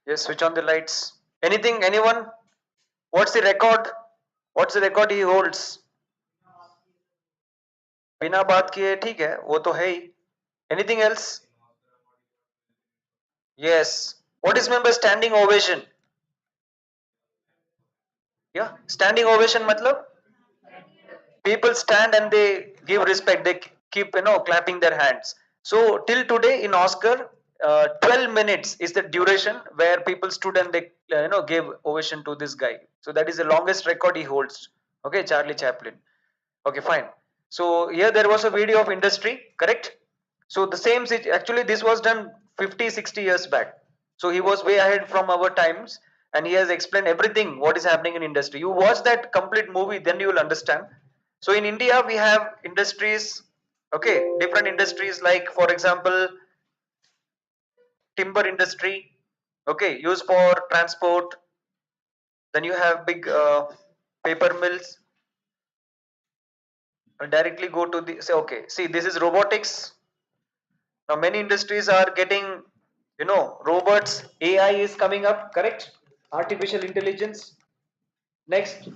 Yes, switch on the lights. Anything, anyone? What's the record? What's the record he holds? बिना बात किए ठीक है, वो तो है ही. Anything else? Yes. What is meant by standing ovation? Yeah, standing ovation matlab people stand and they give respect. They keep clapping their hands. So till today in Oscar, 12 minutes is the duration where people stood and they gave ovation to this guy. So that is the longest record he holds. Okay, Charlie Chaplin. Okay, fine. So here there was a video of industry, correct? So the same actually this was done 50, 60 years back. So he was way ahead from our times and he has explained everything what is happening in industry. You watch that complete movie, then you will understand. So in India we have industries, okay, different industries like for example timber industry, okay, used for transport. Then you have big paper mills. I'll directly go to the say okay. See, this is robotics. Now many industries are getting, robots. AI is coming up, correct? Artificial intelligence. Next,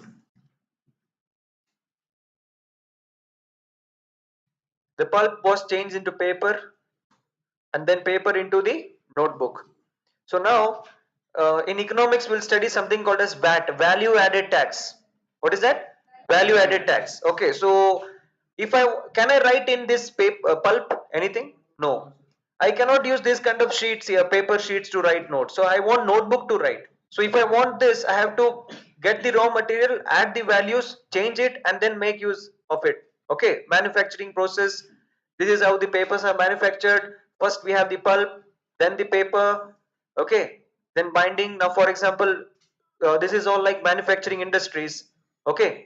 the pulp was changed into paper, and then paper into the notebook. So now, in economics, we'll study something called as VAT, value added tax. What is that? Value added tax. Okay, so if I can I write in this paper pulp anything? No, I cannot use this kind of sheets here, paper sheets to write notes. So I want notebook to write. So if I want this, I have to get the raw material, add the values, change it, and then make use of it. Okay, manufacturing process. This is how the papers are manufactured. First we have the pulp, then the paper, okay, then binding. Now for example, this is all like manufacturing industries, okay,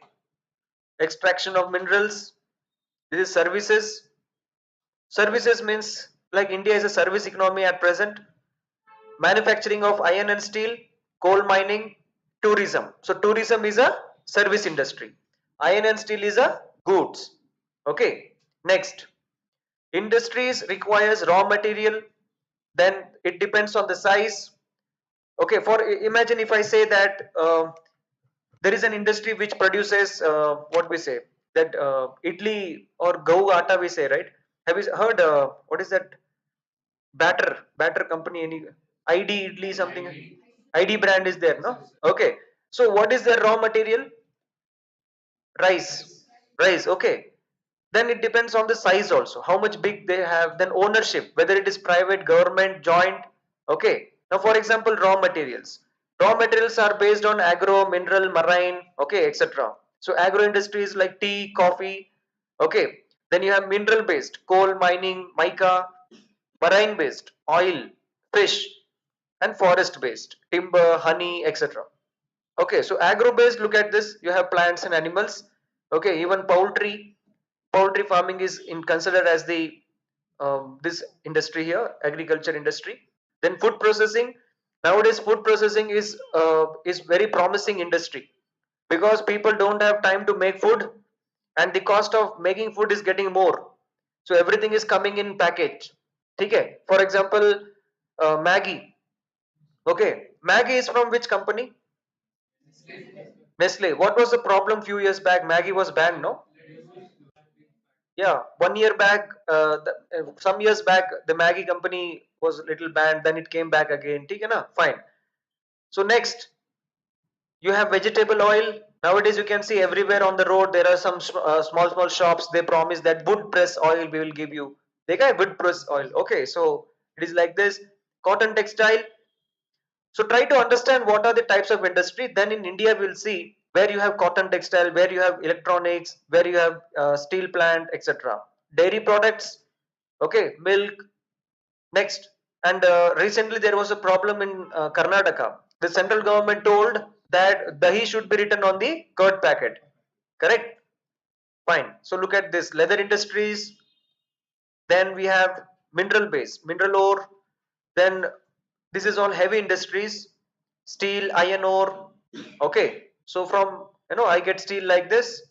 extraction of minerals. This is services. Services means like India is a service economy at present. Manufacturing of iron and steel, coal mining, tourism. So tourism is a service industry. Iron and steel is a goods. Okay. Next, industries requires raw material. Then it depends on the size. Okay. For imagine if I say that there is an industry which produces what we say that idli or gau atta we say, right? Have you heard what is that batter company? Any ID idli something? ID brand is there, no? Okay, so what is the raw material? Rice. Okay, then it depends on the size also, how much big they have, then ownership, whether it is private, government, joint. Okay, now for example, raw materials are based on agro, mineral, marine, okay, etc. So agro industry is like tea, coffee. Okay, then you have mineral based, coal mining, mica. Marine based, oil, fish. And forest based, timber, honey, etc. Okay, so agro based, look at this, you have plants and animals. Okay, even poultry farming is considered as the this industry here, agriculture industry. Then food processing. Nowadays food processing is very promising industry because people don't have time to make food and the cost of making food is getting more, so everything is coming in package. Okay, for example, Maggie. Okay, Maggie is from which company? Nestle. What was the problem few years back? Maggie was banned, no? Yeah, 1 year back, some years back, the Maggie company was little banned. Then it came back again. ठीक है ना? Fine. So next, you have vegetable oil. Nowadays, you can see everywhere on the road there are some small shops. They promise that wood press oil we will give you. They got wood press oil. Okay, so it is like this. Cotton textile. So try to understand what are the types of industry. Then in India, we'll see where you have cotton textile, where you have electronics, where you have steel plant, etc. Dairy products, okay, milk. Next, and recently there was a problem in Karnataka. The central government told that dahi should be written on the curd packet. Correct? Fine. So look at this: leather industries. Then we have mineral base, mineral ore. Then this is all heavy industries, steel, iron ore. Okay, so from I get steel like this.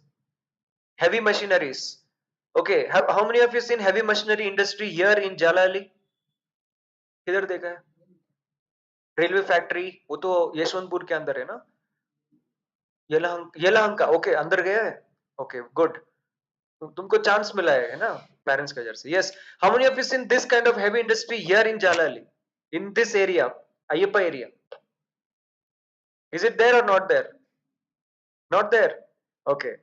Heavy machineries. Okay, how many of you seen heavy machinery industry here in Jalali? किधर देखा है? Railway factory वो तो यशवंतपुर के अंदर है ना, Yelahanka okay अंदर गया है, ओके गुड, तुमको चांस मिला है ना पेरेंट्स की वजह से, yes. How many of you seen this kind of heavy industry here in Jalali, in this area, Ayyappa area, is it there or not there? Not there, okay.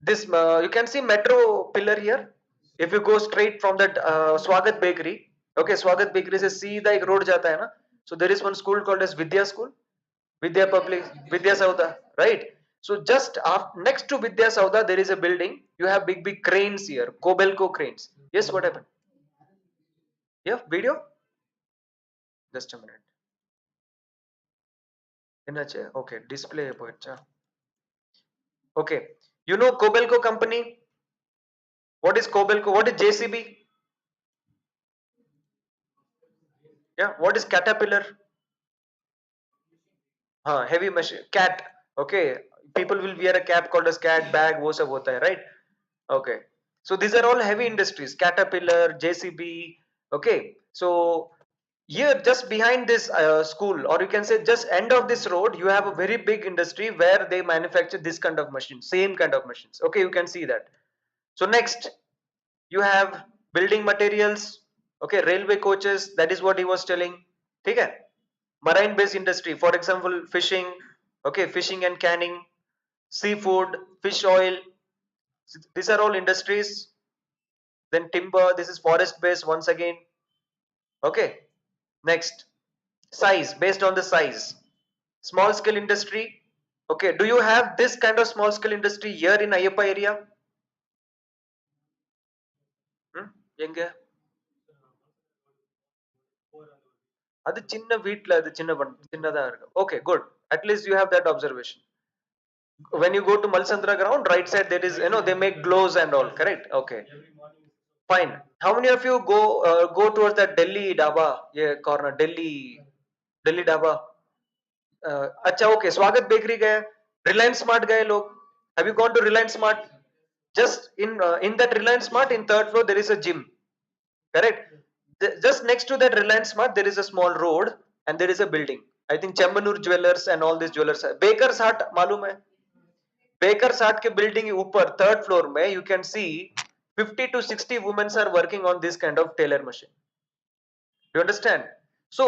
This you can see metro pillar here. If you go straight from that Swagat bakery, okay, Swagat bakery se seedha ek road jata hai na, so there is one school called as Vidya school, Vidya public, Vidya Sauda, right? So just after, next to Vidya Sauda there is a building, you have big cranes here, Kobelco cranes, yes. What happened? Yeah, video, just a minute, enache okay, display poicha, okay. You know Kobelco company, what is Kobelco, what is JCB? Yeah, what is Caterpillar? Heavy machine, cat, okay. People will wear a cap called as cat bag, वो सब होता है, right? Okay, so these are all heavy industries, Caterpillar, JCB, okay. So here just behind this school, or you can say just end of this road, you have a very big industry where they manufacture this kind of machines, same kind of machines, okay, you can see that. So next you have building materials, okay, railway coaches, that is what he was telling, ठीक है. Marine based industry, for example fishing, okay, fishing and canning, seafood, fish oil, these are all industries. Then timber, this is forest based once again, okay. Next, size, based on the size, small scale industry, okay. Do you have this kind of small scale industry here in Ayyappa area? எங்க அது சின்ன வீட்ல, அது சின்னதா இருக்கு, okay good, at least you have that observation. When you go to Malsandra ground, right side there is, they make glows and all, correct, okay, fine. How many of you go towards that Delhi dhaba, ये corner Delhi dhaba, अच्छा okay, Swagat bakery गए, Reliance Smart गए लोग, have you gone to Reliance Smart? Just in that Reliance Smart in third floor there is a gym, correct. Just next to that Reliance Smart there is a small road and there is a building, I think Chambanur Jewelers and all these jewelers, Baker's Hut मालूम है? Baker's Hut के building के ऊपर third floor में you can see 50 to 60 women are working on this kind of tailor machine. You understand? So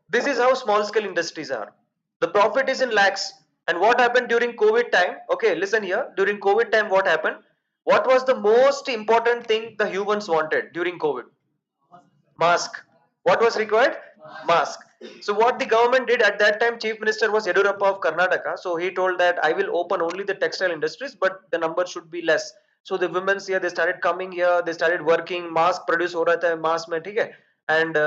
this is how small scale industries are. The profit is in lakhs. And what happened during COVID time? Okay, listen here. During COVID time, what happened? What was the most important thing the humans wanted during COVID? Mask. What was required? Mask. So what the government did at that time, Chief Minister was Yedurappa of Karnataka. So he told that I will open only the textile industries, but the number should be less. So the women's here, they started coming here, they started working, mask produce हो रहा था, mask में, ठीक है. And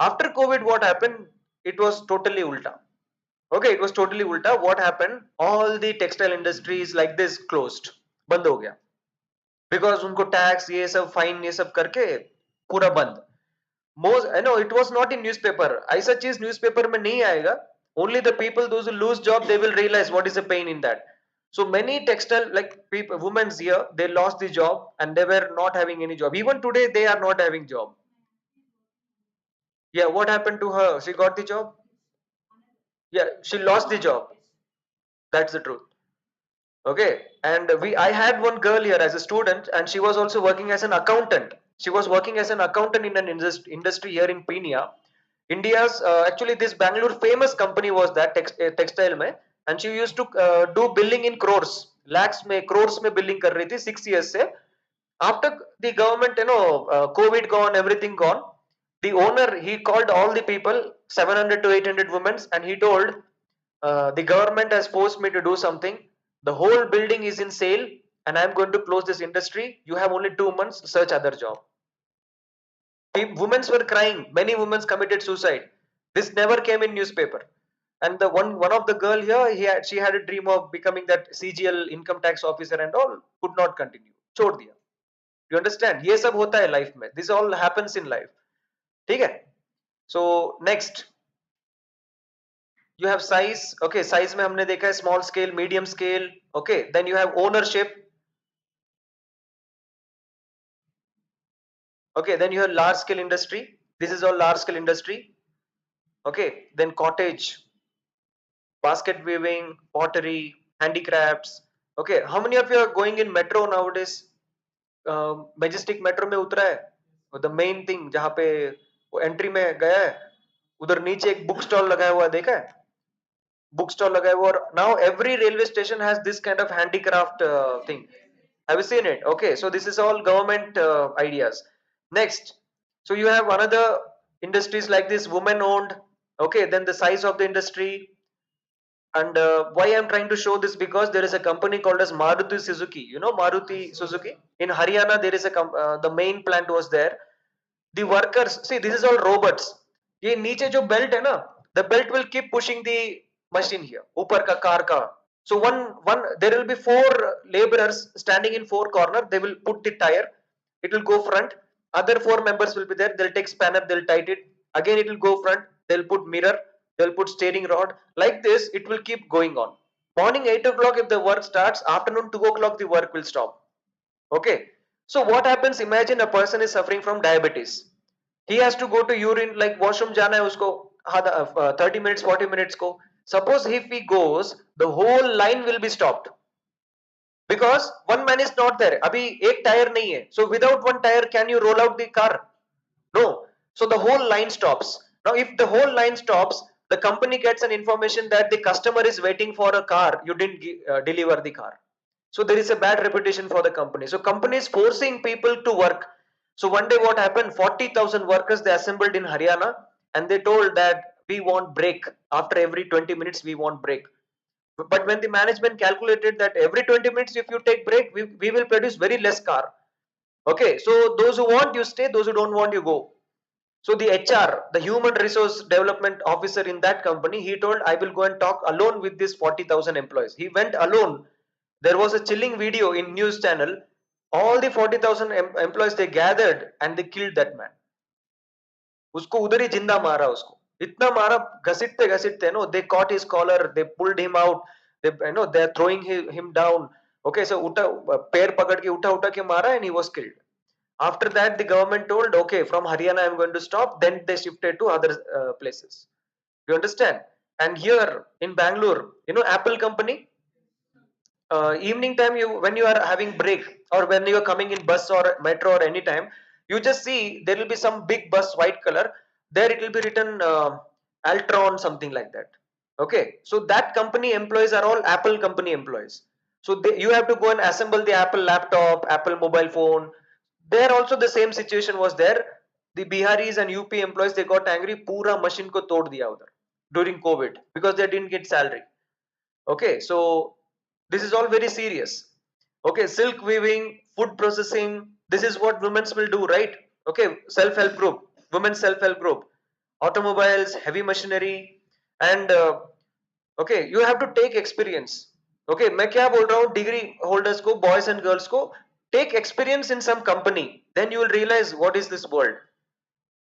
after COVID, what happened? It was totally ulta. Okay, it was totally ulta. What happened? All the textile industries like this closed, बंद हो गया. Because उनको tax ये सब fine ये सब करके पूरा बंद. Most, I know it was not in newspaper, ऐसा चीज newspaper में नहीं आएगा. Only the people those who lose job, they will realize what is the pain in that. So many textile like people, women's here, they lost the job and they were not having any job. Even today they are not having job. Yeah, what happened to her? She got the job. Yeah, she lost the job. That's the truth. Okay, and I had one girl here as a student, and she was also working as an accountant. She was working as an accountant in an industry here in Penia. India's actually this Bangalore famous company was that textile mein, and she used to do billing in crores, lakhs mein, crores mein billing kar rahi thi 6 years se. After the government, COVID gone, everything gone, the owner he called all the people, 700 to 800 women, and he told, the government has forced me to do something. The whole building is in sale, and I am going to close this industry. You have only 2 months. Search other job. Women were crying. Many women committed suicide. This never came in newspaper. And the one of the girl here, she had a dream of becoming that CGL income tax officer and all. Could not continue. छोड़ दिया. You understand? ये सब होता है life में. This all happens in life. ठीक है? So next. You have size, okay, size में हमने देखा है small scale, medium scale, okay. Then you have ownership, okay. Then you have large scale industry. This is all large scale industry. Okay, then cottage, basket weaving, pottery, handicrafts. Okay, how many of you are going in metro nowadays? Majestic metro में उतरा है, the main thing जहाँ पे वो entry में गया है, उधर नीचे एक बुक स्टॉल लगाया हुआ देखा है, book stall लगा है वो, और now every railway station has this kind of handicraft thing. Have you seen it? Okay, so this is all government ideas. Next, so you have another industries like this, women owned. Okay, then the size of the industry, and why I'm trying to show this, because there is a company called as Maruti Suzuki. You know Maruti Suzuki in Haryana, there is the main plant was there. The workers, see, this is all robots. ये नीचे जो belt है ना, the belt will keep pushing the machine here, ऊपर का car का. So one there will be four laborers standing in four corner. They will put the tire. It will go front. Other four members will be there. They'll take spanner. They'll tight it. Again it will go front. They'll put mirror. They'll put steering rod. Like this, it will keep going on. Morning 8 o'clock if the work starts. Afternoon 2 o'clock the work will stop. Okay. So what happens? Imagine a person is suffering from diabetes. He has to go to urine, like washroom जाना है उसको, 30 minutes 40 minutes को. Suppose if he goes, the whole line will be stopped because one man is not there. अभी एक tyre नहीं है. So without one tire, can you roll out the car? No. So the whole line stops. Now if the whole line stops, the company gets an information that the customer is waiting for a car. You didn't deliver the car. So there is a bad reputation for the company. So company is forcing people to work. So one day what happened? 40,000 workers they assembled in Haryana, and they told that we want break. After every 20 minutes we want break. But when the management calculated that every 20 minutes if you take break, we will produce very less car. Okay, so those who want you stay, those who don't want you go. So the HR, the human resource development officer in that company, he told, I will go and talk alone with these 40,000 employees. He went alone. There was a chilling video in news channel. All the 40,000 employees, they gathered and they killed that man. उसको उधर ही जिंदा मारा उसको, इतना मारा, घसीटते घसीटते, no, they caught his collar, they pulled him out, they are throwing him down. Okay, so उठा, पैर पकड़ के उठा उठा के मारा, and he was killed. After that the government told, okay, from Haryana I'm going to stop. Then they shifted to other places. You understand? And here in Bangalore, Apple company, evening time, you when you are having break, or when you are coming in bus or metro or any time, you just see there will be some big bus, white color, there it will be written Altron, something like that. Okay, so that company employees are all Apple company employees. So you have to go and assemble the Apple laptop, Apple mobile phone. There also the same situation was there. The Biharis and UP employees, they got angry, pura machine ko tod diya udhar during COVID, because they didn't get salary. Okay, so this is all very serious. Okay, silk weaving, food processing, this is what women will do, right? Okay, self-help group, women self-help group, automobiles, heavy machinery, and okay, you have to take experience. Okay, मैं क्या बोल रहा हूँ, degree holders को, boys and girls को, take experience in some company, then you will realize what is this world.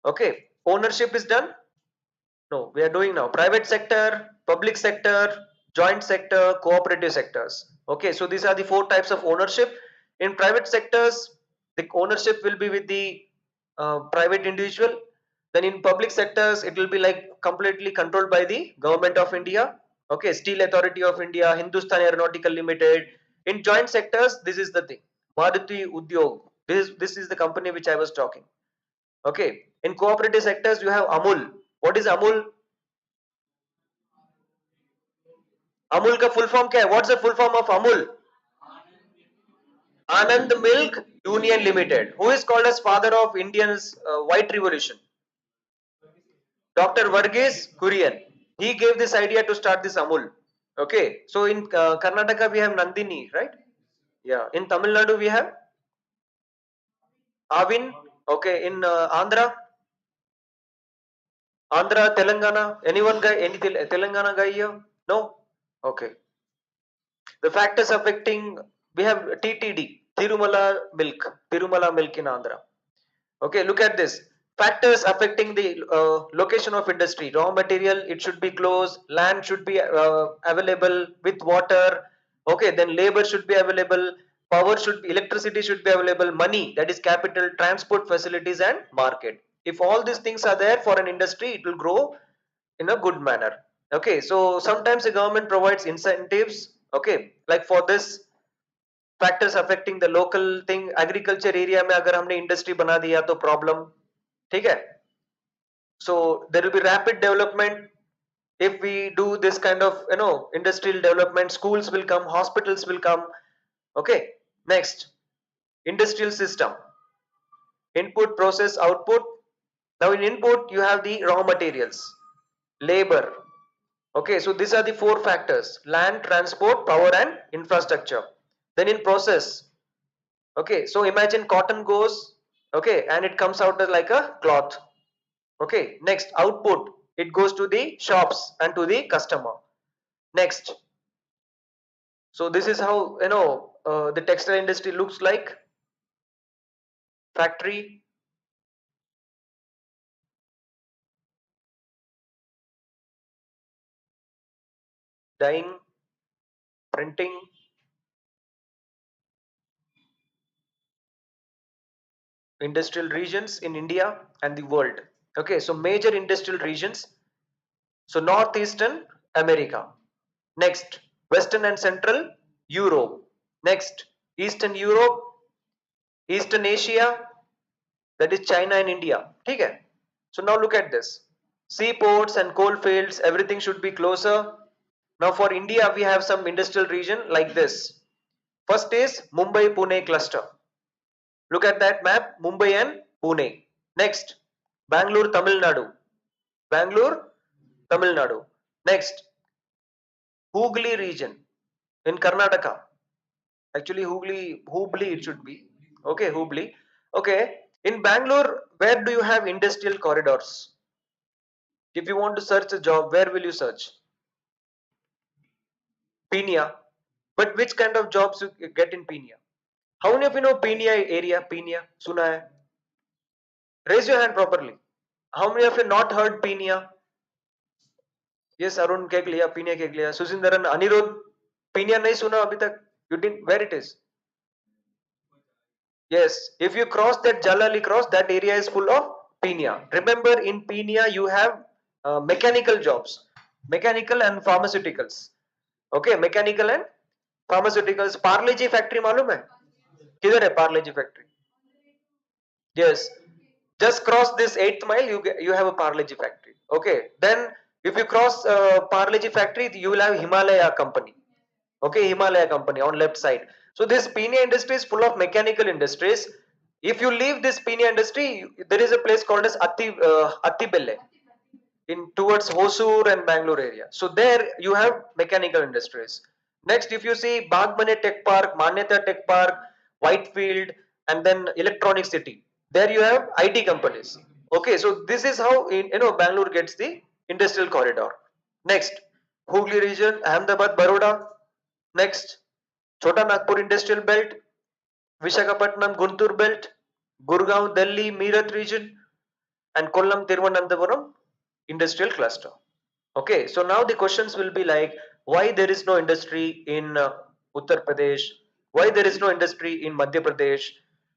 Okay, ownership is done. No, we are doing now private sector, public sector, joint sector, cooperative sectors. Okay, so these are the four types of ownership. In private sectors, the ownership will be with the private individual. Then in public sectors, it will be like completely controlled by the government of India. Okay, Steel Authority of India, Hindustan Aeronautical Limited. In joint sectors, this is the thing. Maruti Udyog. This is the company which I was talking. Okay, in cooperative sectors, you have Amul. What is Amul? Amul का full form क्या है? What's the full form of Amul? Anand milk union limited. Who is called as father of Indians white revolution? Dr. Varghese Kurian. He gave this idea to start this Amul. Okay, so in Karnataka we have Nandini, right? Yeah, in Tamil Nadu we have Avin. Okay, in Andhra, Telangana, anyone guy, any Telangana guy here? No. Okay, the factors affecting, we have TTD, Tirumala milk in Andhra. Okay, look at this. Factors affecting the location of industry. Raw material, it should be close. Land should be available with water. Okay, then labor should be available. Power should be, electricity should be available. Money, that is capital, transport facilities, and market. If all these things are there for an industry, it will grow. in a good manner. Okay, so sometimes the government provides incentives. Okay, like for this factors affecting the local thing, agriculture area में अगर हमने industry बना दिया तो problem, ठीक है? So there will be rapid development if we do this kind of industrial development. Schools will come, hospitals will come. Okay, next, industrial system, input, process, output. Now in input you have the raw materials, labor. Okay, so these are the four factors: land, transport, power and infrastructure. Then in process, okay, so imagine cotton goes, okay, and it comes out as like a cloth. Okay, next, output, it goes to the shops and to the customer. Next, so this is how the textile industry looks like. Factory, dyeing, printing, industrial regions in India and the world. Okay, so major industrial regions. So northeastern America. Next, western and central Europe. Next, eastern Europe, eastern Asia, that is China and India. Okay. So now look at this. Seaports and coal fields, everything should be closer. Now for India, we have some industrial region like this. First is Mumbai Pune cluster. Look at that map, Mumbai and Pune. Next, Bangalore Tamil Nadu. Bangalore Tamil Nadu. Next, Hooghly region in Karnataka. Actually, Hubli it should be. Okay, Hubli. Okay, in Bangalore, where do you have industrial corridors? If you want to search a job, where will you search? Pina. But which kind of jobs you get in Pina? How many of you know Pina area? Pina, suna hai? Raise your hand properly. How many of you not heard Pina? Yes, Arun kek liya, Pina kek liya. Susindaran, Anirudh, Pina nahi suna abhi tak. You didn't. Where it is? Yes, if you cross that Jalali cross, that area is full of Pina. Remember, in Pina you have mechanical jobs, mechanical and pharmaceuticals. Okay, mechanical and pharmaceuticals. Parle G factory मालूम है? किधर है Parle G factory? Yes, just cross this 8th mile, you have a Parle G factory. Okay, then if you cross Parle G factory, you will have Himalaya company. Okay, Himalaya company on left side. So this Pina industry is full of mechanical industries. If you leave this Pina industry, there is a place called as Attibelle in towards Hosur and Bangalore area. So there you have mechanical industries. Next, if you see Bagmane Tech Park, Manyata Tech Park, Whitefield, and then Electronic City, there you have IT companies. Okay, so this is how Bangalore gets the industrial corridor. Next, Hooghly region, Ahmedabad, Baroda. Next, Chota Nagpur industrial belt, Visakhapatnam Guntur belt, Gurgaon Delhi Meerut region, and Kollam Thiruvananthapuram industrial cluster. Okay, so now the questions will be like, why there is no industry in Uttar Pradesh, why there is no industry in Madhya Pradesh,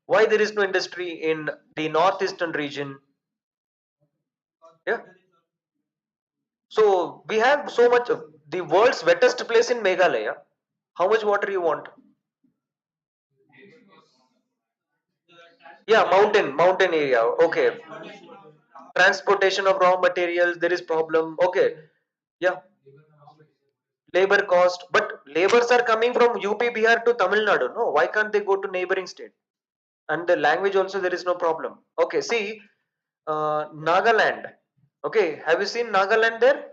why there is no industry in the northeastern region. Yeah, so we have so much of the world's wettest place in Meghalaya. How much water you want? Yeah, mountain area. Okay, transportation of raw materials, there is problem. Okay, yeah, labor cost, but labors are coming from UP Bihar to Tamil Nadu. No, why can't they go to neighboring state? And the language also, there is no problem. Okay, see, Nagaland. Okay, have you seen Nagaland there?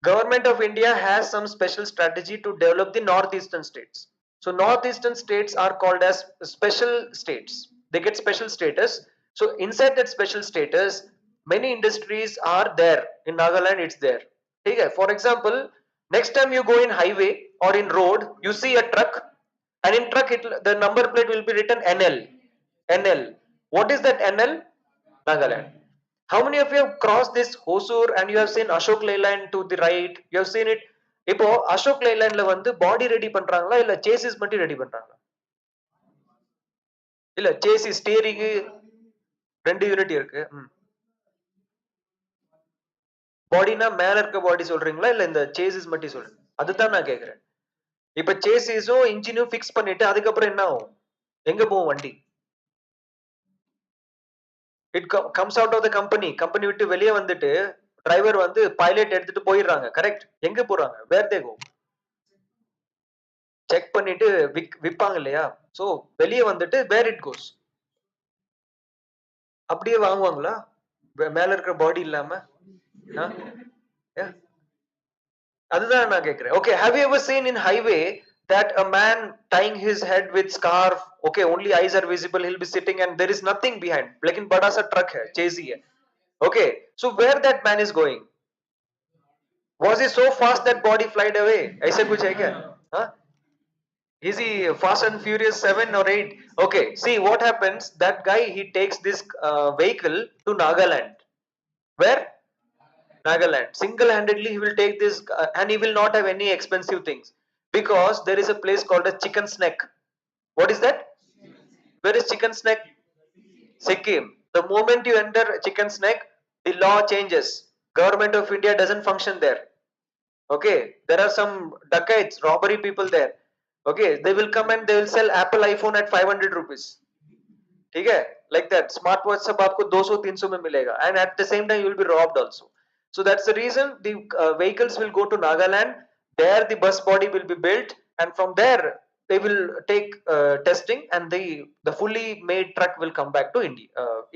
Government of India has some special strategy to develop the northeastern states. So northeastern states are called as special states. They get special status. So inside that special status, many industries are there. In Nagaland, it's there. Okay, for example, next time you go in highway or in road, you see a truck, and in truck the number plate will be written NL. NL. What is that NL? Nagaland. How many of you have crossed this Hosur and you have seen Ashok Leyland to the right? You have seen it. இப்போ அசோக் லைலாண்ட்ல வந்து பாடி ready பண்றாங்களா இல்ல chassis மட்டும் ready பண்றாங்களா? இல்ல chassis steering ரெண்டு unit இருக்கு. பாடினா மேல இருக்க பாடி சொல்றீங்களா இல்ல இந்த சேசிஸ் மட்டும் சொல்றீங்க? அதுதான் நான் கேக்குறேன். இப்ப சேசிஸும் இன்ஜினும் ஃபிக்ஸ் பண்ணிட்டு அதுக்கப்புறம் என்ன ஆகும்? எங்க போகும் வண்டி? It comes out of the company. Company விட்டு வெளியே வந்துட்டு டிரைவர் வந்து பைலட் எடுத்துட்டு போயிடுறாங்க. கரெக்ட்? எங்க போறாங்க? வேர் தே கோ? செக் பண்ணிட்டு விப்பாங்க இல்லையா? சோ வெளியே வந்துட்டு வேர் இட் கோஸ்? அப்படியே வாங்குவாங்களா? மேல இருக்கிற பாடி இல்லாம? ஆ? Yeah. அதுதான் நான் கேக்குறேன். Okay, have you ever seen in highway that a man tying his head with scarf, okay, only eyes are visible, he'll be sitting and there is nothing behind. लेकिन बड़ा सा truck है, chasey है. Okay, so where that man is going? Was he so fast that body flied away? ऐसा कुछ है क्या? हाँ? Is he Fast and Furious 7 or 8? Okay, see what happens. That guy he takes this vehicle to Nagaland. Where? Nagaland. Single-handedly he will take this and he will not have any expensive things because there is a place called a Chicken's Neck. What is that? Where is Chicken's Neck? Sikkim. The moment you enter Chicken's Neck, the law changes. Government of India doesn't function there. Okay, there are some dacoits, robbery people there. Okay, they will come and they will sell Apple iPhone at 500 rupees. ठीक है, like that smart watch सब आपको 200-300 में मिलेगा and at the same time you will be robbed also. So that's the reason the vehicles will go to Nagaland. There the bus body will be built and from there they will take testing and the fully made truck will come back to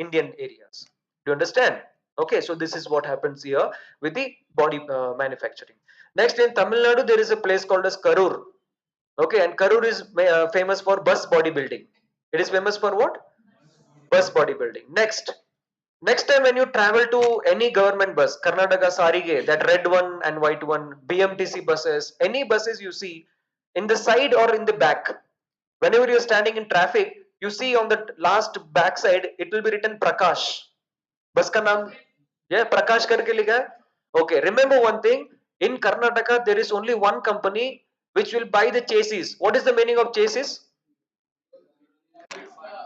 Indian areas. Do you understand? Okay, so this is what happens here with the body manufacturing. Next, in Tamil Nadu there is a place called as Karur. Okay, and Karur is famous for bus bodybuilding. It is famous for what? Bus bodybuilding. Next time when you travel to any government bus, Karnataka Sarige, that red one and white one, BMTC buses, any buses you see, in the side or in the back, whenever you're standing in traffic, you see on the last back side, it will be written Prakash. Bus ka naam? Yeah, Prakash karke likha hai. Okay, remember one thing, in Karnataka there is only one company which will buy the chassis. What is the meaning of chassis?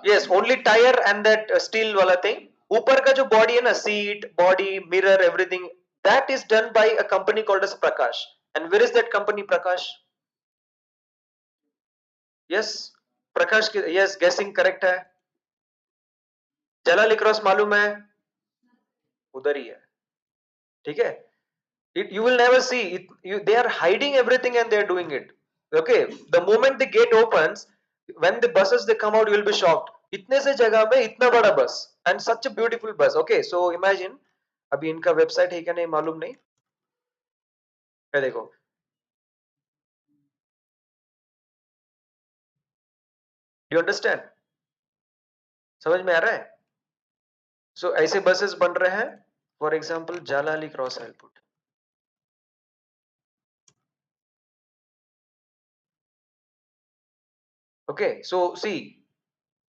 Yes, only tire and that steel wala thing. ऊपर का जो body है ना, seat, body, mirror, everything, that is done by a company called as Prakash. And where is that company Prakash? Yes, Prakash की, yes, guessing correct है. जलाली cross मालूम है? उधर ही है. ठीक है? You will never see it. They are hiding everything and they are doing it. Okay, the moment the gate opens, when the buses they come out, you will be shocked. इतने से जगह में इतना बड़ा बस and such a beautiful bus. Okay, so imagine अभी इनका website है क्या नहीं मालूम नहीं. ये देखो. Do you understand? समझ में आ रहा है? So ऐसे buses बन रहे हैं. For example, Jalali cross airport. Okay, so see,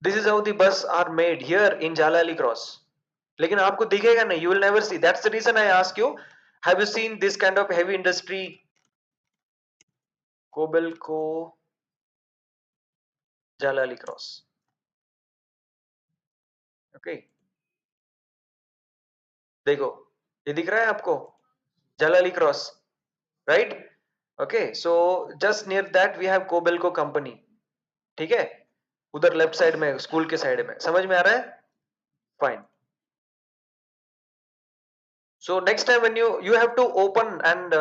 this is how the bus are made here in Jalali Cross. लेकिन आपको दिखेगा नहीं, you will never see. That's the reason I ask you, have you seen this kind of heavy industry? Kobelco Jalali Cross. Okay, देखो ये दिख रहा है आपको Jalali Cross, right? Okay, so just near that we have Kobelco company. ठीक है, उधर left side में स्कूल के साइड में. समझ में आ रहा है? Fine. So next time when you have to open and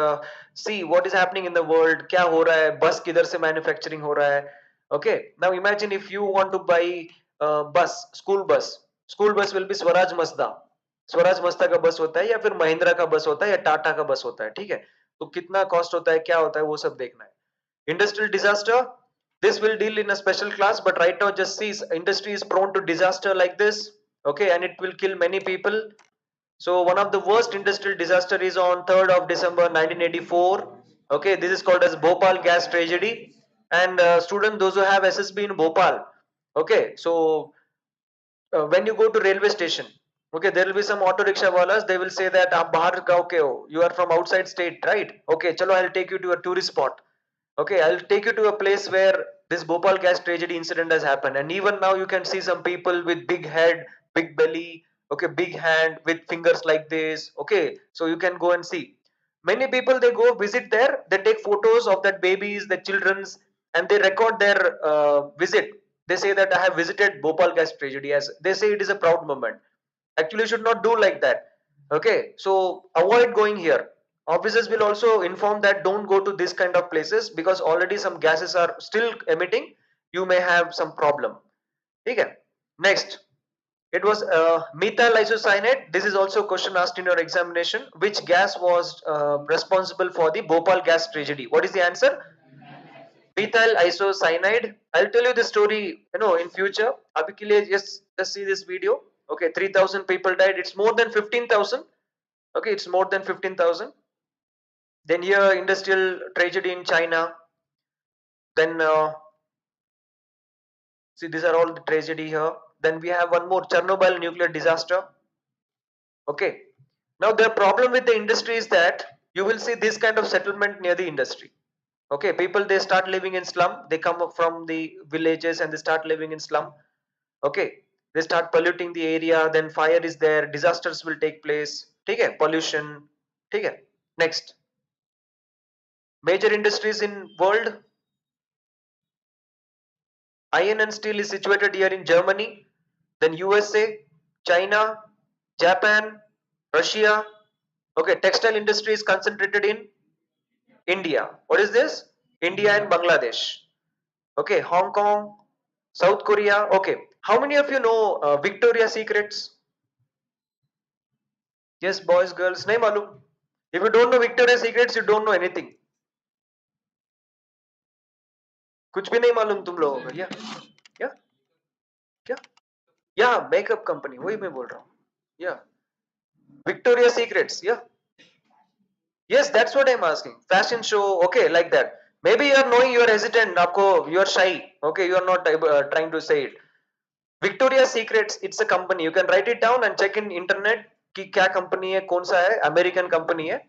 see what is happening in the world, क्या हो रहा है, bus किधर से manufacturing हो रहा है. Okay, now imagine if you want to buy school bus will be Swaraj Mazda. Swaraj मस्ता का बस होता है या फिर महिंद्रा का बस होता है या टाटा का बस होता है. ठीक है, तो कितना कॉस्ट होता है, क्या होता है, वो सब देखना है. Industrial disaster, this will deal in a special class, but right now just see industry is prone to disaster like this. Okay, and it will kill many people. So one of the worst industrial disaster is on 3rd of December 1984. Okay, this is called as Bhopal gas tragedy. And student, those who have SSB in Bhopal. Okay, so when you go to railway station, okay, there will be some auto rickshaw wallahs. They will say that आप बाहर का okay हो, you are from outside state, right? Okay, चलो I'll take you to a tourist spot. Okay, I'll take you to a place where this Bhopal gas tragedy incident has happened. And even now you can see some people with big head, big belly, Okay, big hand with fingers like this. Okay, so you can go and see. Many people, they go visit there, they take photos of that babies, the children's, and they record their visit. They say that I have visited Bhopal gas tragedy, as they say it is a proud moment. Actually, you should not do like that. Okay, so avoid going here. Officers will also inform that don't go to this kind of places, because already some gases are still emitting. You may have some problem. Okay. Next, it was methyl isocyanate. This is also a question asked in your examination. Which gas was responsible for the Bhopal gas tragedy? What is the answer? Methyl isocyanide. I'll tell you the story, in future. Abhi ke liye just see this video. Okay, 3,000 people died. It's more than 15,000. Okay, it's more than 15,000. Then here, industrial tragedy in China. Then see, these are all the tragedy here. Then we have one more, Chernobyl nuclear disaster. Okay. Now the problem with the industry is that you will see this kind of settlement near the industry. Okay, people, they start living in slum. They come up from the villages and they start living in slum. Okay, they start polluting the area. Then fire is there. Disasters will take place. Okay, pollution. Okay. Next, major industries in world. Iron and steel is situated here in Germany. Then USA, China, Japan, Russia. Okay, textile industry is concentrated in India. What is this? India and Bangladesh. Okay, Hong Kong, South Korea. Okay, how many of you know Victoria's Secrets? Yes, boys, girls. Nahi malum. If you don't know Victoria's Secrets, you don't know anything. कुछ भी नहीं मालूम तुम लोगों को. Yeah, yeah, क्या? Yeah, makeup company. वही मैं बोल रहा हूँ. Yeah, Victoria's Secrets. Yeah. Yes, that's what I'm asking. Fashion show, okay, like that. Maybe you are knowing, you are hesitant, आपको you are shy. Okay, you are not trying to say it. Victoria's Secrets, it's a company. You can write it down and check in internet कि क्या company है, कौन सा है, American company है.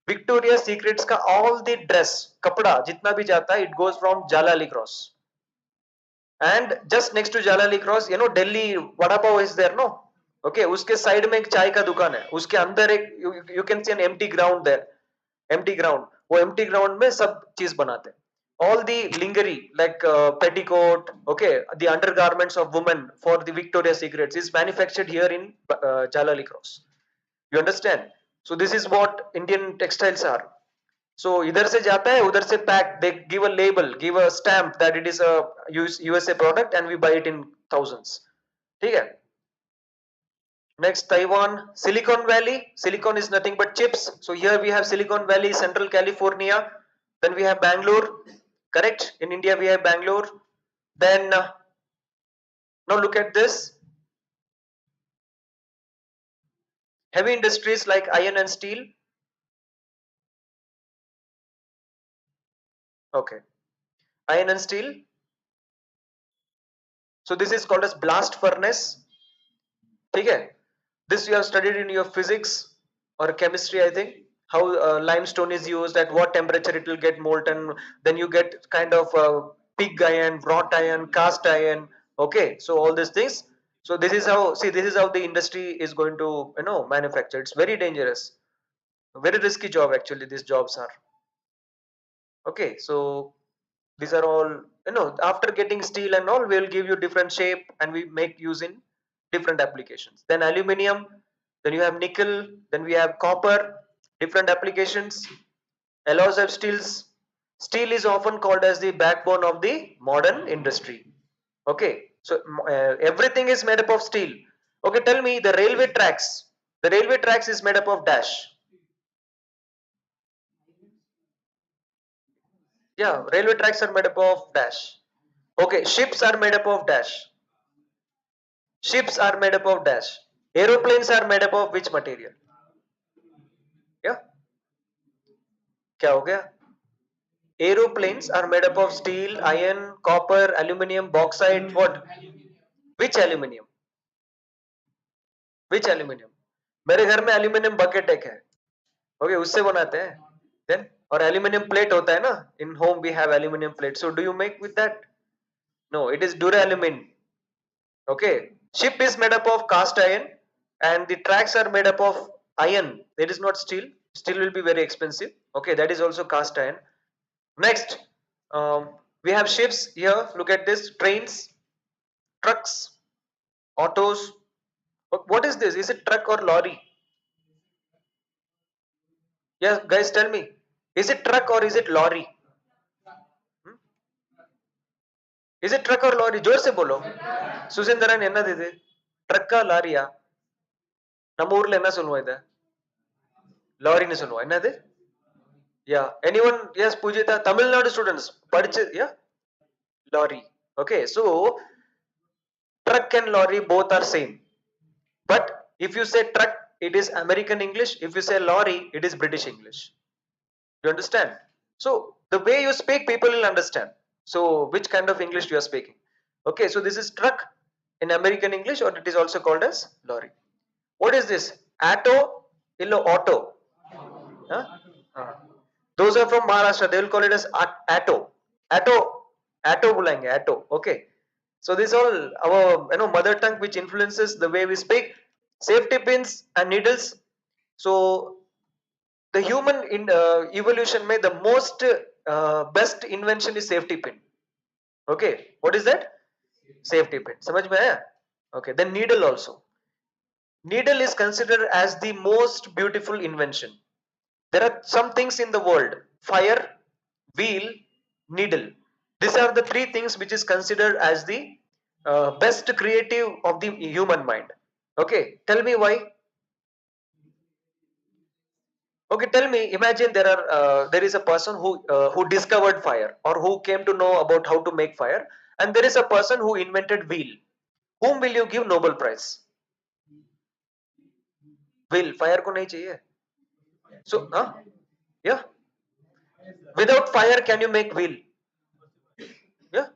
Victoria's Secrets का all the dress, कपड़ा जितना भी जाता है, it goes from Jalali Cross. And just next to Jalali Cross, Delhi Vada Pav is there, no? Okay, उसके साइड में एक चाय का दुकान है. उसके अंदर एक you can see an empty ground there. Empty ground. वो empty ground में सब चीज बनाते हैं. All the lingerie like petticoat, okay, the undergarments of women for the Victoria's Secrets is manufactured here in Jalali Cross. You understand? So this is what Indian textiles are. So इधर से जाता है, उधर से pack. They give a label, give a stamp that it is a USA product, and we buy it in thousands. ठीक है? Next, Taiwan, Silicon Valley. Silicon is nothing but chips. So here we have Silicon Valley, Central California. Then we have Bangalore. Correct? In India we have Bangalore. Then now look at this. Heavy industries like iron and steel. Okay. Iron and steel. So this is called as blast furnace. Okay. This you have studied in your physics or chemistry, I think. How limestone is used, at what temperature it will get molten. Then you get kind of pig iron, wrought iron, cast iron. Okay, so all these things. So this is how, see, this is how the industry is going to manufacture. It's very dangerous, very risky job actually. These jobs are. Okay, so these are all, after getting steel and all, we'll give you different shape and we make use in different applications. Then aluminium, then you have nickel, then we have copper, different applications. Alloys of steels. Steel is often called as the backbone of the modern industry. Okay, so everything is made up of steel. Okay, tell me the railway tracks. The railway tracks is made up of dash. Yeah, railway tracks are made up of dash. Okay, ships are made up of dash. Ships are made up of dash. Aeroplanes are made up of which material? Yeah, क्या हो गया? Aeroplanes are made up of steel, iron, copper, aluminium, bauxite. What? Which aluminium? Which aluminium? मेरे घर में aluminium bucket एक है. Okay, उससे बनाते हैं. Then और aluminium plate होता है ना? In home we have aluminium plate. So do you make with that? No, it is duralumin. Okay. Ship is made up of cast iron and the tracks are made up of iron. It is not steel. Steel will be very expensive. Okay, that is also cast iron. Next, we have ships here. Look at this: trains, trucks, autos. What is this? Is it truck or lorry? Yeah, guys, tell me. Is it truck or is it lorry? Hmm? Is it truck or lorry? जोर से बोलो. சுசேந்தரன் என்னது இது? ட்ரக்கா லாரியா? நம்ம ஊர்ல என்ன சொல்லுவோம் இத? லாரின்னு சொல்லுவோம். என்னது? Yeah. Anyone? Yes, Pujita. Tamil Nadu students. படிச்சு, yeah? Lorry. Okay. So, truck and lorry both are same. But if you say truck, it is American English. If you say lorry, it is British English. You understand? So, the way you speak, people will understand. So, which kind of English you are speaking? Okay. So, this is truck in American English, or it is also called as lorry. What is this? Auto, illo auto. Huh? Those are from Maharashtra. They will call it as atto. Atto. Atto bulenge. Atto. Okay. So this all our mother tongue which influences the way we speak. Safety pins and needles. So the human in evolution made the most best invention is safety pin. Okay. What is that? Safety pin. समझ में आया? Okay. Then needle also. Needle is considered as the most beautiful invention. There are some things in the world: fire, wheel, needle. These are the three things which is considered as the best creative of the human mind. Okay, tell me why. Okay, tell me. Imagine there is a person who discovered fire, or who came to know about how to make fire, and there is a person who invented wheel. Whom will you give Nobel Prize? Wheel. Fire को नहीं चाहिए. So, yeah. Without fire, can you make wheel? Yeah.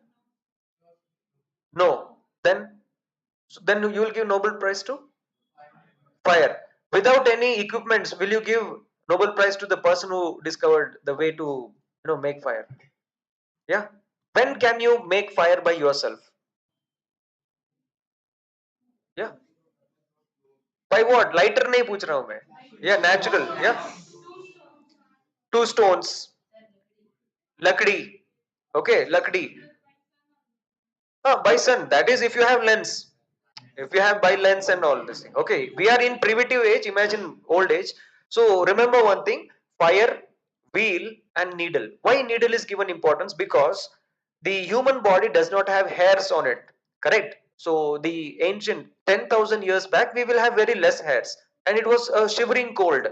No. Then you will give Nobel Prize to fire. Without any equipments, will you give Nobel Prize to the person who discovered the way to make fire? Yeah. When can you make fire by yourself? Yeah. By what? Lighter नहीं पूछ रहा हूँ मैं. Yeah, natural. Yeah. Two stones. Lakdi. Okay, lakdi. By sun. That is if you have lens. If you have by lens and all this thing. Okay, we are in primitive age. Imagine old age. So remember one thing: fire, wheel, and needle. Why needle is given importance? Because the human body does not have hairs on it. Correct. So the ancient 10,000 years back, we will have very less hairs, and it was a shivering cold.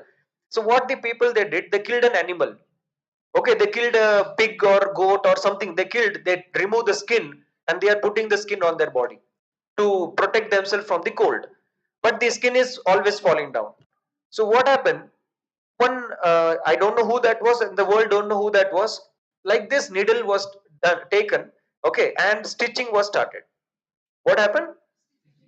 So what the people they did? They killed an animal. Okay, they killed a pig or goat or something. They remove the skin, and they are putting the skin on their body to protect themselves from the cold. But the skin is always falling down. So what happened? One, I don't know who that was, and the world don't know who that was. Like this, needle was taken, okay, and stitching was started. What happened?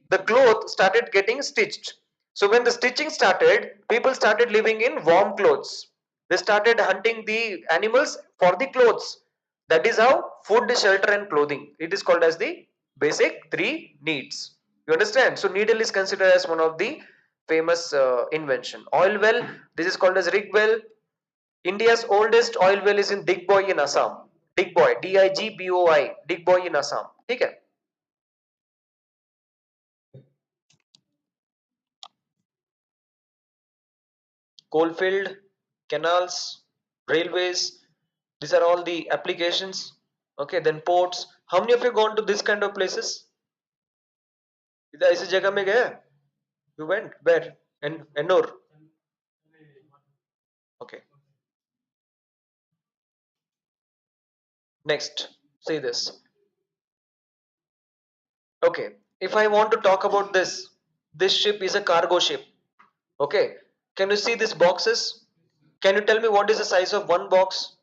The cloth started getting stitched. So when the stitching started, people started living in warm clothes. They started hunting the animals for the clothes. That is how food, shelter, and clothing. It is called as the basic three needs. You understand? So needle is considered as one of the famous invention. Oil well. This is called as rig well. India's oldest oil well is in Digboi in Assam. Digboi, Digboi, Digboi in Assam. Okay. Coalfield, canals, railways. These are all the applications. Okay, then ports. How many of you gone to this kind of places? इधर ऐसी जगह में गए? You went where? Ennore. Okay. Next, see this. Okay, if I want to talk about this ship is a cargo ship. Okay, can you see these boxes? Can you tell me what is the size of one box?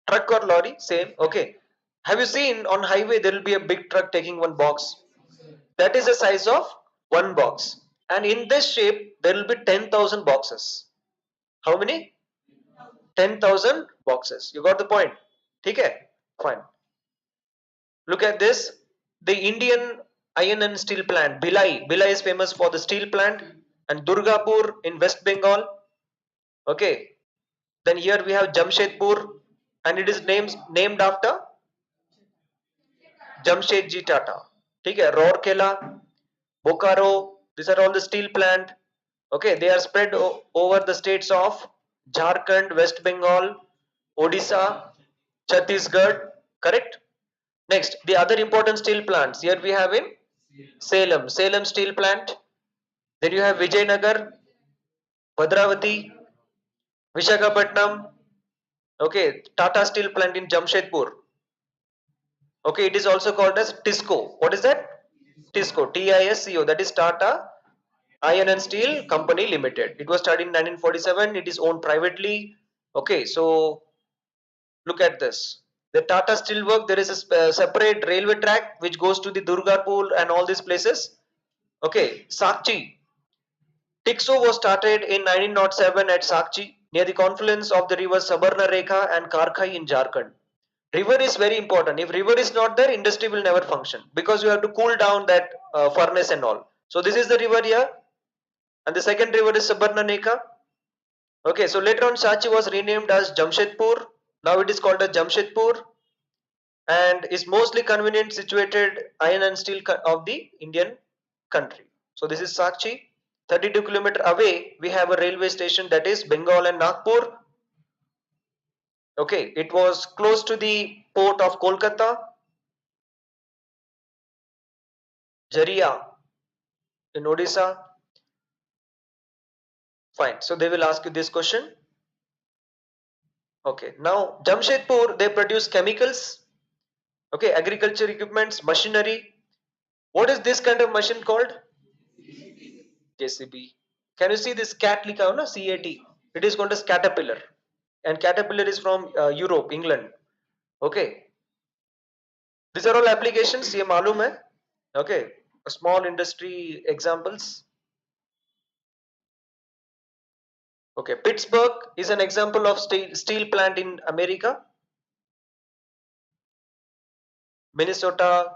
Truck or lorry? Same. Okay. Have you seen on highway there will be a big truck taking one box? That is the size of one box. And in this shape there will be 10,000 boxes. How many? 10,000 boxes. You got the point? Okay? Fine. Look at this. The Indian iron and steel plant, Bhilai is famous for the steel plant, and Durgapur in West Bengal. Okay, then here we have Jamshedpur, and it is named after Jamshedji Tata. ठीक है, Rourkela, Bokaro, these are all the steel plant. Okay, they are spread over the states of Jharkhand, West Bengal, Odisha, Chhattisgarh. Correct. Next, the other important steel plants. Here we have in Salem steel plant. Then you have Vijayanagar, Bhadravati, Vishakhapatnam. Okay, Tata steel plant in Jamshedpur. Okay, it is also called as TISCO. What is that? TISCO, TISCO. That is Tata Iron and Steel Company Limited. It was started in 1947. It is owned privately. Okay, so look at this. The Tata Steel Work, there is a separate railway track which goes to the Durgapur and all these places. Okay, Sakchi. TIXO was started in 1907 at Sakchi near the confluence of the rivers Sabarna Rekha and Karkhai in Jharkhand. River is very important. If river is not there, industry will never function because you have to cool down that furnace and all. So this is the river here, and the second river is Sabarna Rekha. Okay, so later on Sachi was renamed as Jamshedpur. Now it is called as Jamshedpur, and is mostly convenient situated iron and steel of the Indian country. So this is Sakchi. 32 kilometers away, we have a railway station, that is Bengal and Nagpur. Okay, it was close to the port of Kolkata. Jaria in Odisha. Fine. So they will ask you this question. Okay. Now Jamshedpur, they produce chemicals. Okay, agriculture equipments, machinery. What is this kind of machine called? JCB. Can you see this cat lika na CAT? It is called as caterpillar, and caterpillar is from Europe, England. Okay. These are all applications. ये मालूम है? Okay. Small industry examples. Okay. Pittsburgh is an example of steel plant in America. Minnesota.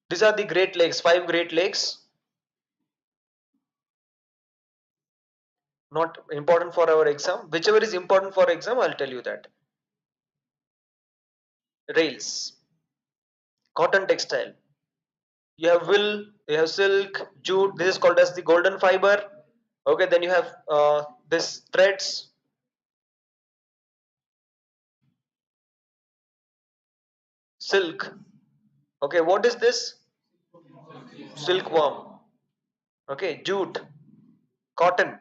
These are the Great Lakes, 5 Great Lakes. Not important for our exam. Whichever is important for exam, I'll tell you that. Rails, cotton textile. You have wool, you have silk, jute. This is called as the golden fiber. Okay, then you have this threads, silk. Okay, what is this? Silkworm. Okay, jute, cotton,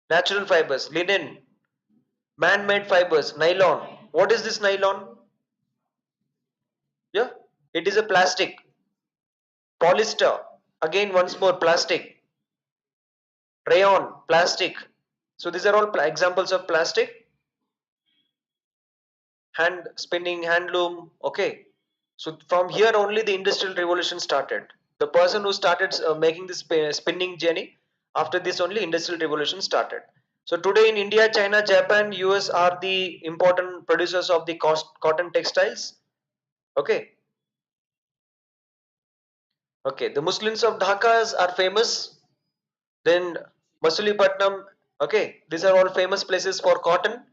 natural fibers, linen, man-made fibers, nylon. What is this nylon? Yeah, it is a plastic. Polyester, again once more plastic. Rayon, plastic. So these are all examples of plastic. Hand spinning, handloom. Okay, so from here only the industrial revolution started. The person who started making this spinning journey, after this only industrial revolution started. So today in India, China, Japan, US are the important producers of the cotton textiles. Okay. Okay, the Muslims of Dhaka are famous. Then Masulipatam. Okay, these are all famous places for cotton.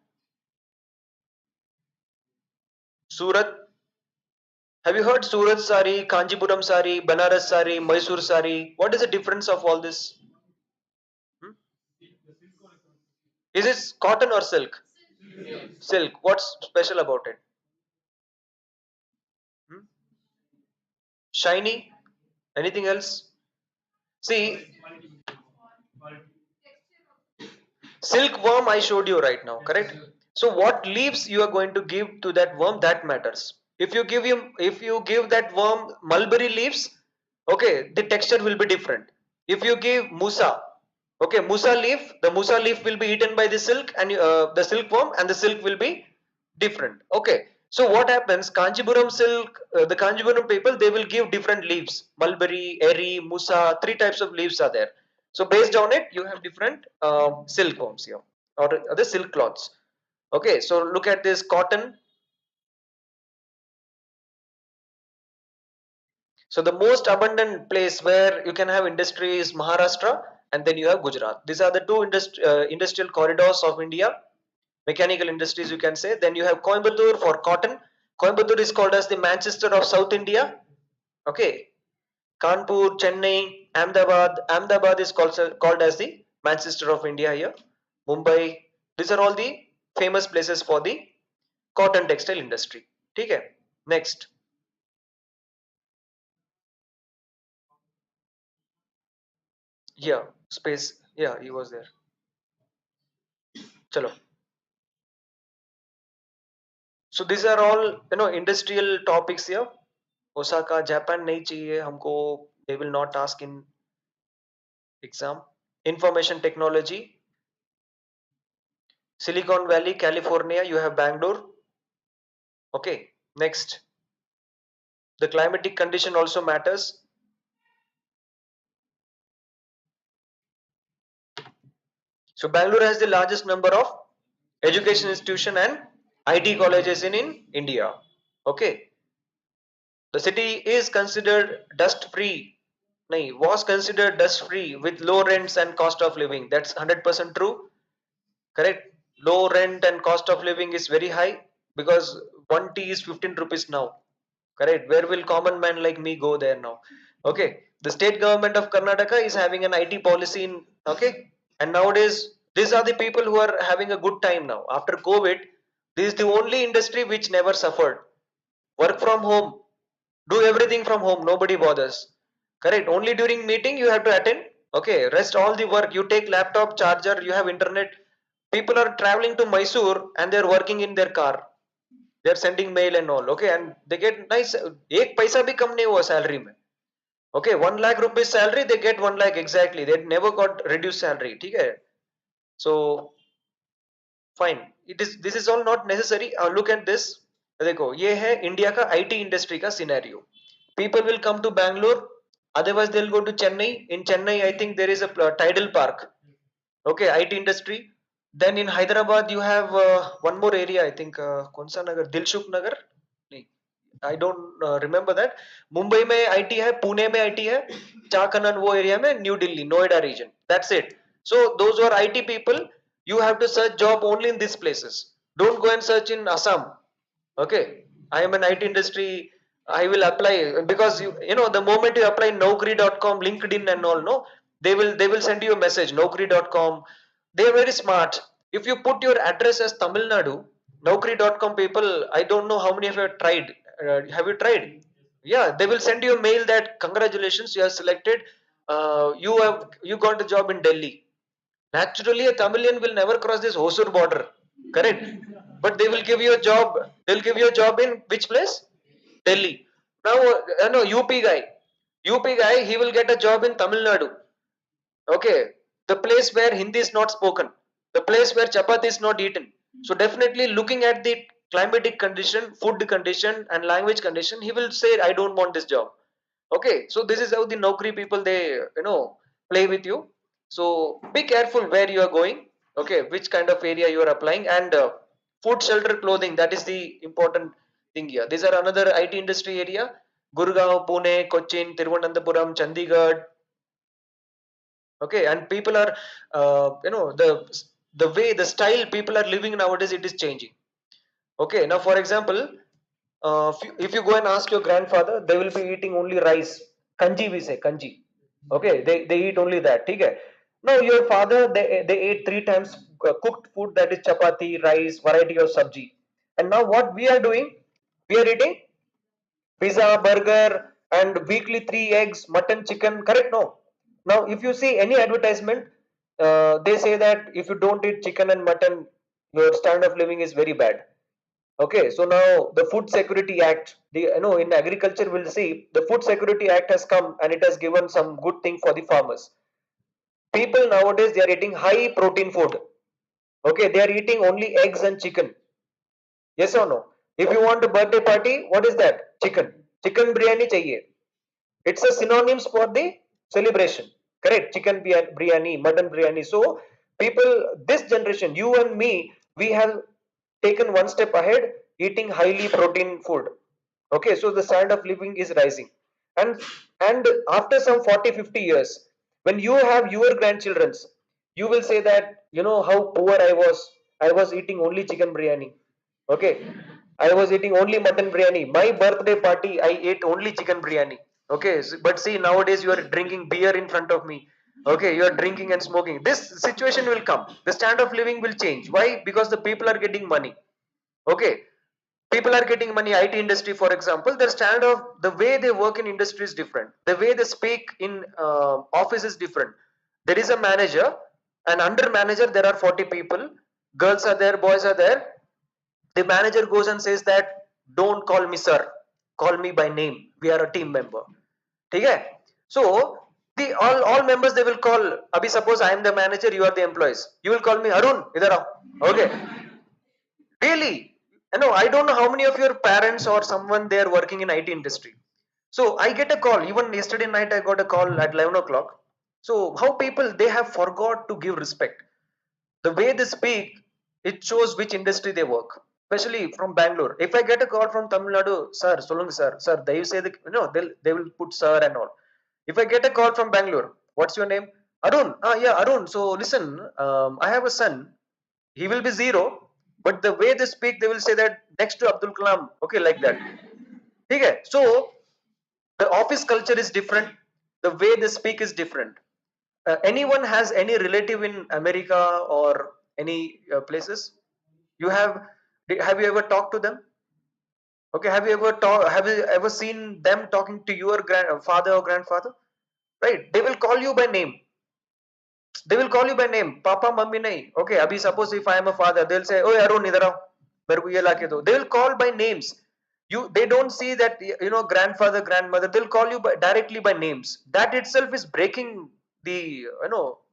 Surat. Have you heard Surat sari, Kanjipuram sari, Banaras sari, Mysore sari? What is the difference of all this? Hmm? Is it cotton or silk? Silk. What's special about it? Hmm? Shiny? Anything else? See, silkworm I showed you right now, correct? So what leaves you are going to give to that worm, that matters. If you give that worm mulberry leaves, okay, the texture will be different. If you give musa, okay, musa leaf, the musa leaf will be eaten by the silk and the silkworm, and the silk will be different. Okay, so what happens? Kanjipuram silk, the Kanjipuram people, they will give different leaves: mulberry, eri, musa. Three types of leaves are there. So based on it, you have different silkworms here, or the silk cloths. Okay, so look at this cotton. So the most abundant place where you can have industry is Maharashtra, and then you have Gujarat. These are the two industrial corridors of India, mechanical industries you can say. Then you have Coimbatore for cotton. Coimbatore is called as the Manchester of South India. Okay, Kanpur, Chennai, Ahmedabad. Ahmedabad is called as the Manchester of India here. Mumbai. These are all the famous places for the cotton textile industry. Okay. Next. Yeah, space. Yeah, he was there. Chalo. So these are all industrial topics here. Osaka, Japan नहीं चाहिए हमको. They will not ask in exam. Information technology, Silicon Valley, California. You have Bangalore. Okay. Next, the climatic condition also matters. So Bangalore has the largest number of education institution and IT colleges in India. Okay. The city is considered dust free. Nahi, was considered dust free with low rents and cost of living. That's 100% true. Correct. Low rent and cost of living is very high because one tea is 15 rupees now. Correct. Where will common man like me go there now? Okay. The state government of Karnataka is having an IT policy in, okay. And nowadays, these are the people who are having a good time now. After COVID, this is the only industry which never suffered. Work from home, do everything from home, nobody bothers. Correct. Only during meeting you have to attend. Okay. Rest all the work. You take laptop, charger, you have internet. People are traveling to Mysore and they're working in their car. They're sending mail and all. Okay. And they get nice. एक पैसा भी कम नहीं हुआ salary में. Okay. 1 lakh rupees salary, they get 1 lakh exactly. They never got reduced salary. ठीक है. So fine. This is all not necessary. Look at this. देखो ये है इंडिया का आईटी इंडस्ट्री का scenario. People will come to Bangalore, otherwise they'll go to Chennai. In Chennai I think there is a tidal park. Okay, IT industry. Then in Hyderabad you have one more area, I think कौन सा नगर, दिलसुख नगर नहीं, I don't remember that. Mumbai में IT है, पुणे में IT है, चाकनन वो area में, new Delhi, Noida region. That's it. So those who are IT people, you have to search job only in these places. Don't go and search in Assam. Okay, I am an IT industry, I will apply because you know the moment you apply naukri.com, LinkedIn and all, no, they will send you a message. Naukri.com, they are very smart. If you put your address as Tamil Nadu, naukri.com people, I don't know how many of you have tried. Have you tried? Yeah, they will send you a mail that congratulations, you are selected, you got a job in Delhi. Naturally, a Tamilian will never cross this Hosur border, correct? But they will give you a job. They'll give you a job in which place? Delhi. Now, no, UP guy. UP guy, he will get a job in Tamil Nadu. Okay, the place where Hindi is not spoken, the place where chapati is not eaten. So definitely, looking at the climatic condition, food condition, and language condition, he will say, "I don't want this job." Okay, so this is how the Naukri people, they play with you. So be careful where you are going. Okay, which kind of area you are applying, and food, shelter, clothing, that is the important thing here. These are another IT industry area: Gurgaon, Pune, Cochin, Thiruvananthapuram, Chandigarh. Okay, and people are the way, the style people are living nowadays, it is changing. Okay, now for example, if you go and ask your grandfather, they will be eating only rice. Kanji, we say kanji. Okay, they eat only that. Okay. Now your father, they ate 3 times cooked food, that is chapati, rice, variety of sabji. And now what we are doing, we are eating pizza, burger, and weekly 3 eggs, mutton, chicken. Correct? No. Now if you see any advertisement, they say that if you don't eat chicken and mutton, your standard of living is very bad. Okay, so now the Food Security Act, in agriculture we'll see the Food Security Act has come and it has given some good thing for the farmers. People nowadays, they are eating high protein food. Okay, they are eating only eggs and chicken. Yes or no? If you want a birthday party, what is that? Chicken. Chicken biryani chahiye. It's a synonyms for the celebration. Correct? Chicken biryani, mutton biryani. So people, this generation, you and me, we have taken one step ahead, eating highly protein food. Okay, so the standard of living is rising. and after some 40-50 years, when you have your grandchildren, you will say that, how poor I was eating only chicken biryani. Okay, I was eating only mutton biryani. My birthday party, I ate only chicken biryani. Okay, but see, nowadays you are drinking beer in front of me. Okay, you are drinking and smoking. This situation will come. The standard of living will change. Why? Because the people are getting money. Okay, people are getting money. IT industry, for example, their standard of the way they work in industry is different. The way they speak in office is different. There is a manager, and under manager there are 40 people. Girls are there, boys are there. The manager goes and says that, don't call me sir, call me by name, we are a team member. Okay, so the all members, they will call. Abhi, suppose I am the manager, you are the employees, you will call me Arun, idhar aao. Okay, really, I don't know how many of your parents or someone, they are working in IT industry. So I get a call. Even yesterday night I got a call at 11 o'clock. So how people, they have forgot to give respect. The way they speak, it shows which industry they work. Especially from Bangalore, if I get a call from Tamil Nadu, sir, solunga sir, they say the, they will put sir and all. If I get a call from Bangalore, what's your name? Arun. Ah, yeah, Arun. So listen, I have a son, he will be zero, but the way they speak, they will say that next to Abdul Kalam. Okay, like that. Okay, so the office culture is different, the way they speak is different. Anyone has any relative in America or any places? You have you ever talked to them? Okay, have you ever seen them talking to your grandfather or grandfather? Right, they will call you by name. They will call you by name, papa mummy nahi. Okay, abhi suppose if I am a father, they'll say, oh Arun, idhar aao, mere ko ye la ke do. They will call by names. They don't see that, grandfather, grandmother, they'll call you directly by names. That itself is breaking the,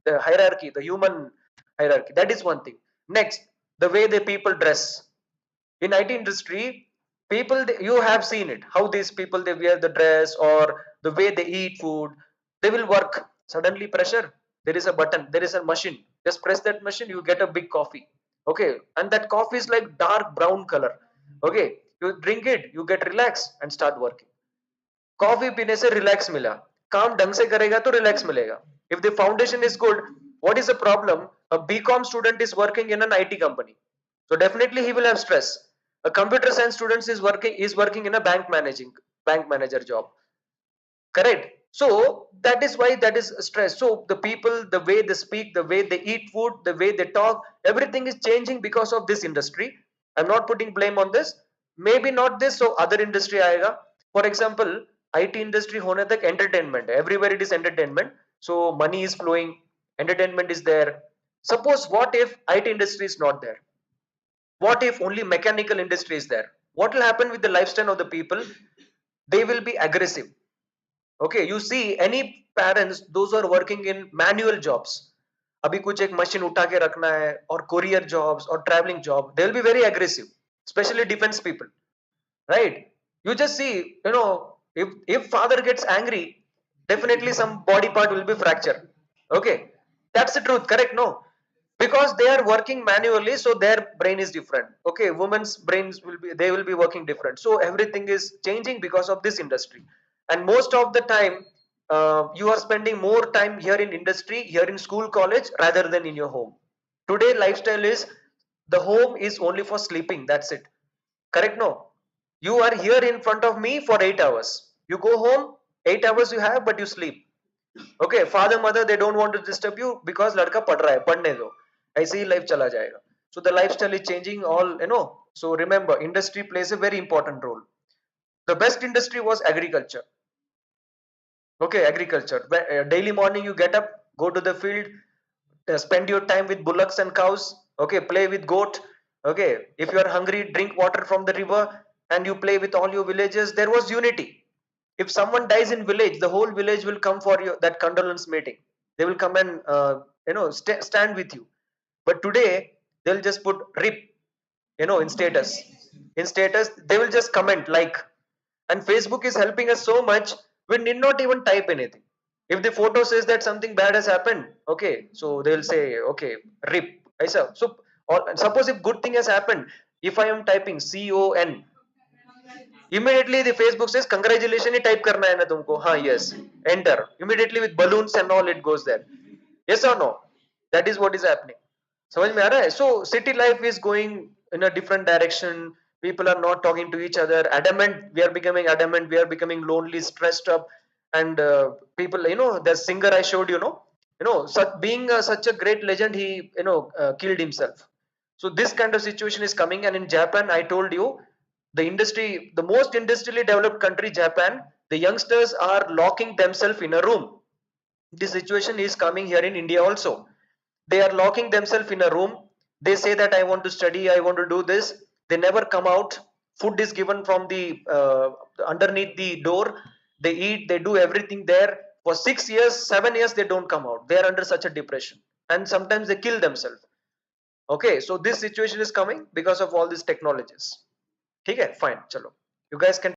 the hierarchy, the human hierarchy. That is one thing. Next, the way the people dress in IT industry, people, you have seen it, how these people, they wear the dress or the way they eat food. They will work, suddenly pressure, there is a button, there is a machine, just press that machine, you get a big coffee. Okay, and that coffee is like dark brown color. Okay, you drink it, you get relaxed and start working. Coffee पीने से relax मिला, काम ढंग से करेगा तो relax मिलेगा. If the foundation is good, what is the problem? A BCom student is working in an IT company, so definitely he will have stress. A computer science student is working in a bank manager job. Correct. So that is why that is stress. So the people, the way they speak, the way they eat food, the way they talk, everything is changing because of this industry. I'm not putting blame on this. Maybe not this, so other industry aayega. For example, IT industry hone tak entertainment, everywhere it is entertainment, so money is flowing, entertainment is there. Suppose what if IT industry is not there? What if only mechanical industry is there? What will happen with the lifestyle of the people? They will be aggressive. Okay, you see any parents, those who are working in manual jobs, abhi kuch ek machine उठा के रखना है, or courier jobs or traveling job, they will be very aggressive, especially defense people. Right, you just see, if father gets angry, definitely some body part will be fractured. Okay, that's the truth, correct? No, because they are working manually, so their brain is different. Okay, women's brains will be, they will be working different, so everything is changing because of this industry. And most of the time, you are spending more time here in industry, here in school, college, rather than in your home. Today lifestyle is, the home is only for sleeping, that's it. Correct? No, you are here in front of me for 8 hours, you go home, 8 hours you have, but you sleep. Okay, father mother, they don't want to disturb you because ladka पढ़ रहा है, पढ़ने दो, ऐसे ही life चला जाएगा. So the lifestyle is changing all, so remember, industry plays a very important role. The best industry was agriculture. Okay, agriculture. Daily morning you get up, go to the field, spend your time with bullocks and cows. Okay, play with goat. Okay, if you are hungry, drink water from the river, and you play with all your villagers. There was unity. If someone dies in village, the whole village will come for you, that condolence meeting. They will come and stand with you. But today they'll just put rip, in status. In status they will just comment like. And Facebook is helping us so much, we need not even type anything. If the photo says that something bad has happened, okay, so they'll say, okay, rip aisa. So, or suppose if good thing has happened, if I am typing con, Immediately the Facebook says congratulations, type करना है ना तुमको, हाँ yes, enter. Immediately with balloons and all it goes there. Yes or no? That is what is happening. समझ में आ रहा है? So city life is going in a different direction. People are not talking to each other. Adamant, we are becoming adamant. We are becoming lonely, stressed up, and people, the singer I showed being such a great legend, he killed himself. So this kind of situation is coming, and in Japan, I told you, the most industrially developed country, Japan, the youngsters are locking themselves in a room. This situation is coming here in India also. They are locking themselves in a room. They say that I want to study, I want to do this. They never come out. Food is given from the underneath the door. They eat, they do everything there for 6 years, 7 years. They don't come out. They are under such a depression, and sometimes they kill themselves. Okay, so this situation is coming because of all these technologies. Okay, fine, chalo, you guys can